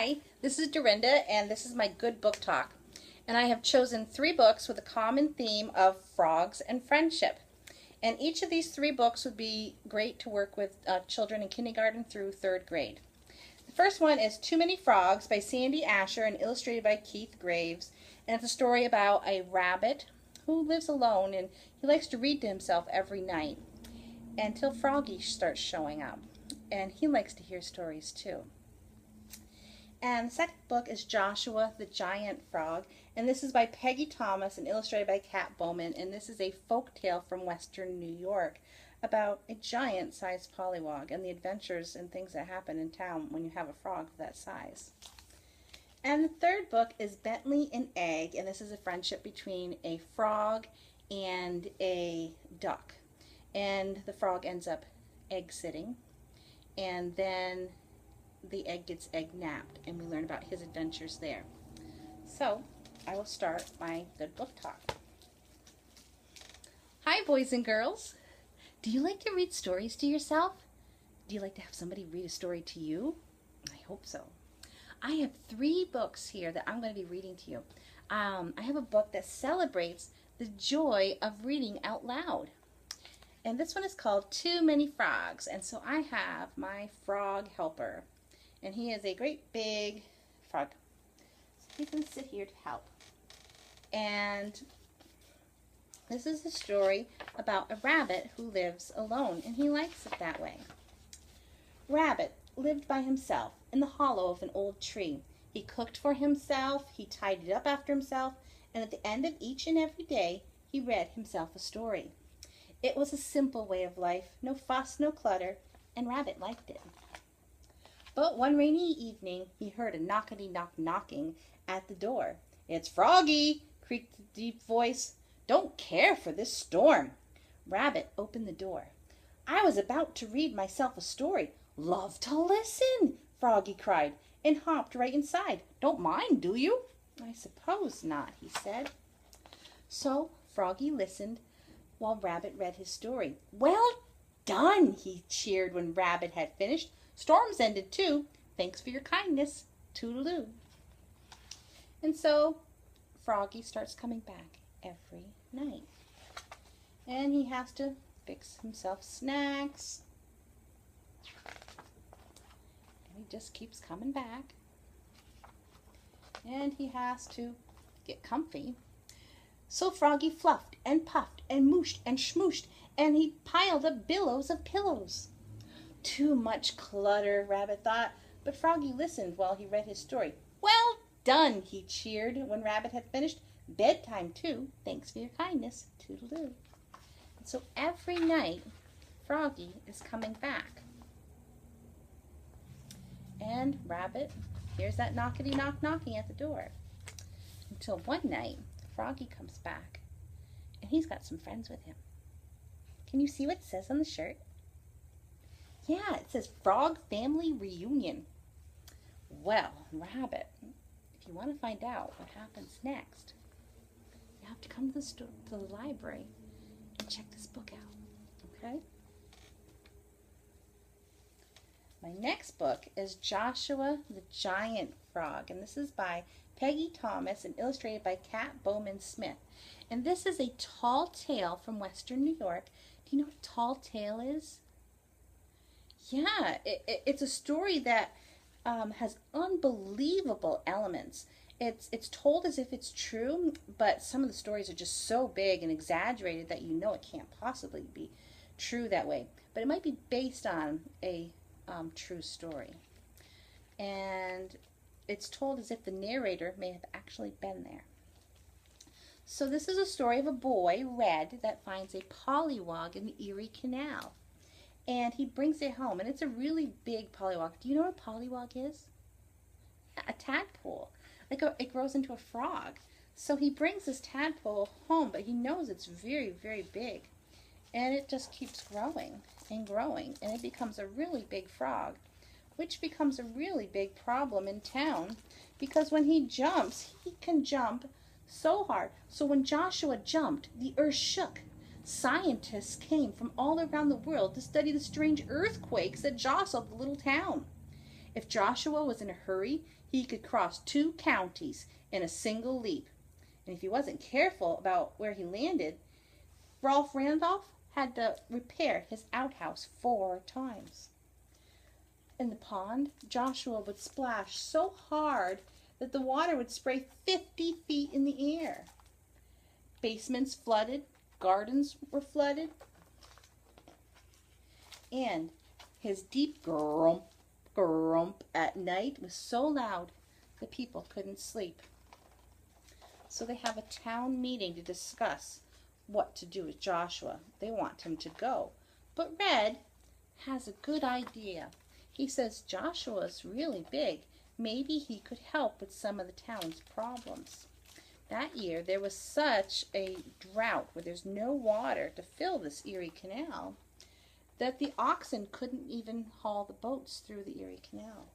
Hi, this is Dorinda, and this is my Good Book Talk. And I have chosen 3 books with a common theme of frogs and friendship. And each of these 3 books would be great to work with children in kindergarten through 3rd grade. The first one is Too Many Frogs by Sandy Asher and illustrated by Keith Graves. And it's a story about a rabbit who lives alone, and he likes to read to himself every night until Froggy starts showing up. And he likes to hear stories too. And the second book is Joshua the Giant Frog, and this is by Peggy Thomas and illustrated by Kat Bowman, and this is a folk tale from Western New York about a giant-sized pollywog and the adventures and things that happen in town when you have a frog of that size. And the third book is Bentley and Egg, and this is a friendship between a frog and a duck. And the frog ends up egg-sitting, and then the egg gets egg-napped, and we learn about his adventures there. So, I will start my Good Book Talk. Hi, boys and girls. Do you like to read stories to yourself? Do you like to have somebody read a story to you? I hope so. I have 3 books here that I'm going to be reading to you. I have a book that celebrates the joy of reading out loud. And this one is called Too Many Frogs. And so I have my frog helper. And he is a great big frog. So he's going to sit here to help. And this is a story about a rabbit who lives alone, and he likes it that way. Rabbit lived by himself in the hollow of an old tree. He cooked for himself, he tidied up after himself, and at the end of each and every day, he read himself a story. It was a simple way of life, no fuss, no clutter, and Rabbit liked it. But one rainy evening, he heard a knockety-knock knocking at the door. "It's Froggy," creaked the deep voice. "Don't care for this storm." Rabbit opened the door. "I was about to read myself a story." "Love to listen," Froggy cried, and hopped right inside. "Don't mind, do you?" "I suppose not," he said. So Froggy listened while Rabbit read his story. "Well done," he cheered when Rabbit had finished. "Storm's ended too. Thanks for your kindness. Toodaloo." And so Froggy starts coming back every night. And he has to fix himself snacks. And he just keeps coming back. And he has to get comfy. So Froggy fluffed and puffed and mooshed and schmooshed, and he piled up billows of pillows. Too much clutter, Rabbit thought, but Froggy listened while he read his story. "Well done," he cheered when Rabbit had finished. "Bedtime, too. Thanks for your kindness. Toodaloo." And so every night, Froggy is coming back. And Rabbit hears that knockety-knock knocking at the door. Until one night, Froggy comes back, and he's got some friends with him. Can you see what it says on the shirt? Yeah, it says Frog Family Reunion. Well, Rabbit, if you want to find out what happens next, you have to come to the library and check this book out, okay? My next book is Joshua the Giant Frog, and this is by Peggy Thomas and illustrated by Kat Bowman Smith. And this is a tall tale from Western New York. Do you know what a tall tale is? Yeah, it's a story that has unbelievable elements. It's told as if it's true, but some of the stories are just so big and exaggerated that you know it can't possibly be true that way. But it might be based on a true story. And it's told as if the narrator may have actually been there. So this is a story of a boy, Red, that finds a pollywog in the Erie Canal. And he brings it home, and it's a really big pollywog. Do you know what a pollywog is? A tadpole. It grows into a frog. So he brings this tadpole home, but he knows it's very, very big. And it just keeps growing and growing, and it becomes a really big frog, which becomes a really big problem in town, because when he jumps, he can jump so hard. So when Joshua jumped, the earth shook. Scientists came from all around the world to study the strange earthquakes that jostled the little town. If Joshua was in a hurry, he could cross 2 counties in a single leap. And if he wasn't careful about where he landed, Rolf Randolph had to repair his outhouse 4 times. In the pond, Joshua would splash so hard that the water would spray 50 feet in the air. Basements flooded, gardens were flooded, and his deep grump, grump at night was so loud that people couldn't sleep. So they have a town meeting to discuss what to do with Joshua. They want him to go. But Red has a good idea. He says Joshua's really big. Maybe he could help with some of the town's problems. That year there was such a drought where there's no water to fill this Erie Canal that the oxen couldn't even haul the boats through the Erie Canal.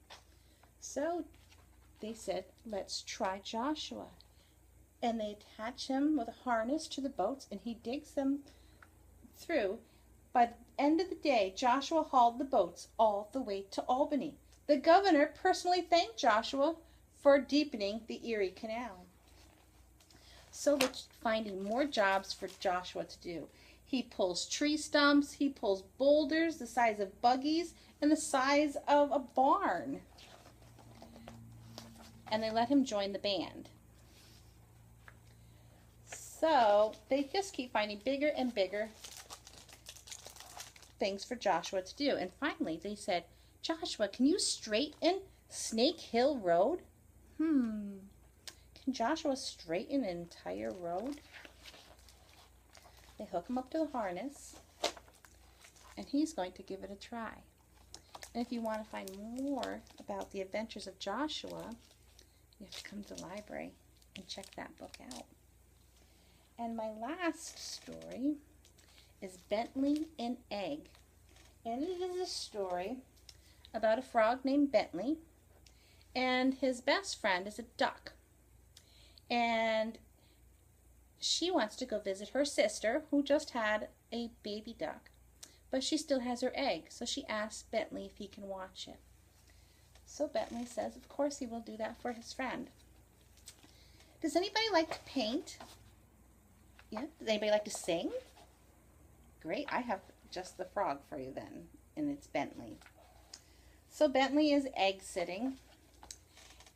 So they said, let's try Joshua. And they attach him with a harness to the boats, and he digs them through. By the end of the day, Joshua hauled the boats all the way to Albany. The governor personally thanked Joshua for deepening the Erie Canal. So they're finding more jobs for Joshua to do. He pulls tree stumps, he pulls boulders the size of buggies and the size of a barn. And they let him join the band. So they just keep finding bigger and bigger things for Joshua to do. And finally they said, Joshua, can you straighten Snake Hill Road? Can Joshua straighten an entire road? They hook him up to the harness, and he's going to give it a try. And if you want to find more about the adventures of Joshua, you have to come to the library and check that book out. And my last story is Bentley and Egg. And it is a story about a frog named Bentley, and his best friend is a duck. And she wants to go visit her sister, who just had a baby duck. But she still has her egg, so she asks Bentley if he can watch it. So Bentley says, of course he will do that for his friend. Does anybody like to paint? Yeah? Does anybody like to sing? Great, I have just the frog for you then, and it's Bentley. So Bentley is egg sitting,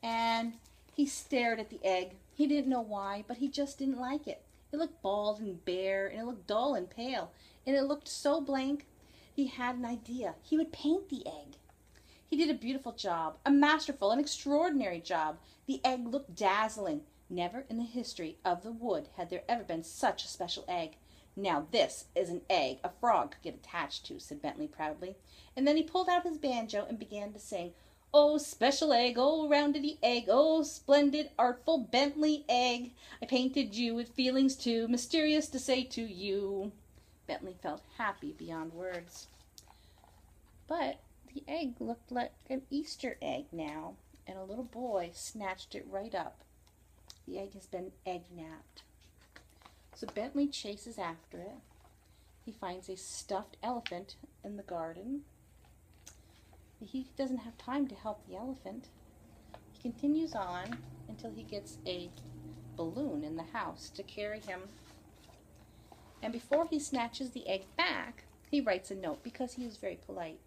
and he stared at the egg. He didn't know why, but he just didn't like it. It looked bald and bare, and it looked dull and pale, and it looked so blank. He had an idea. He would paint the egg. He did a beautiful job, a masterful, an extraordinary job. The egg looked dazzling. Never in the history of the wood had there ever been such a special egg. Now this is an egg a frog could get attached to, said Bentley proudly. And then he pulled out his banjo and began to sing, oh, special egg, oh, roundedy egg, oh, splendid, artful Bentley egg. I painted you with feelings too mysterious to say to you. Bentley felt happy beyond words. But the egg looked like an Easter egg now, and a little boy snatched it right up. The egg has been egg-napped. So Bentley chases after it. He finds a stuffed elephant in the garden. He doesn't have time to help the elephant. He continues on until he gets a balloon in the house to carry him. And before he snatches the egg back, he writes a note because he is very polite.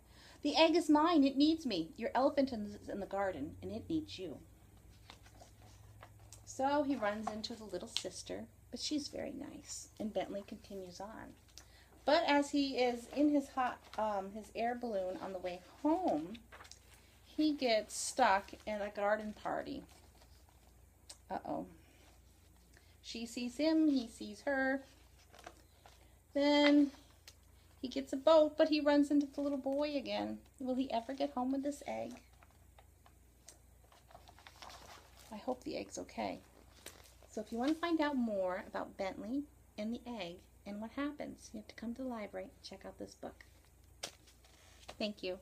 The egg is mine. It needs me. Your elephant is in the garden, and it needs you. So he runs into the little sister, but she's very nice, and Bentley continues on. But as he is in his air balloon on the way home, he gets stuck in a garden party. Uh-oh. She sees him, he sees her. Then he gets a boat, but he runs into the little boy again. Will he ever get home with this egg? I hope the egg's okay. So if you want to find out more about Bentley and the egg and what happens, you have to come to the library and check out this book. Thank you.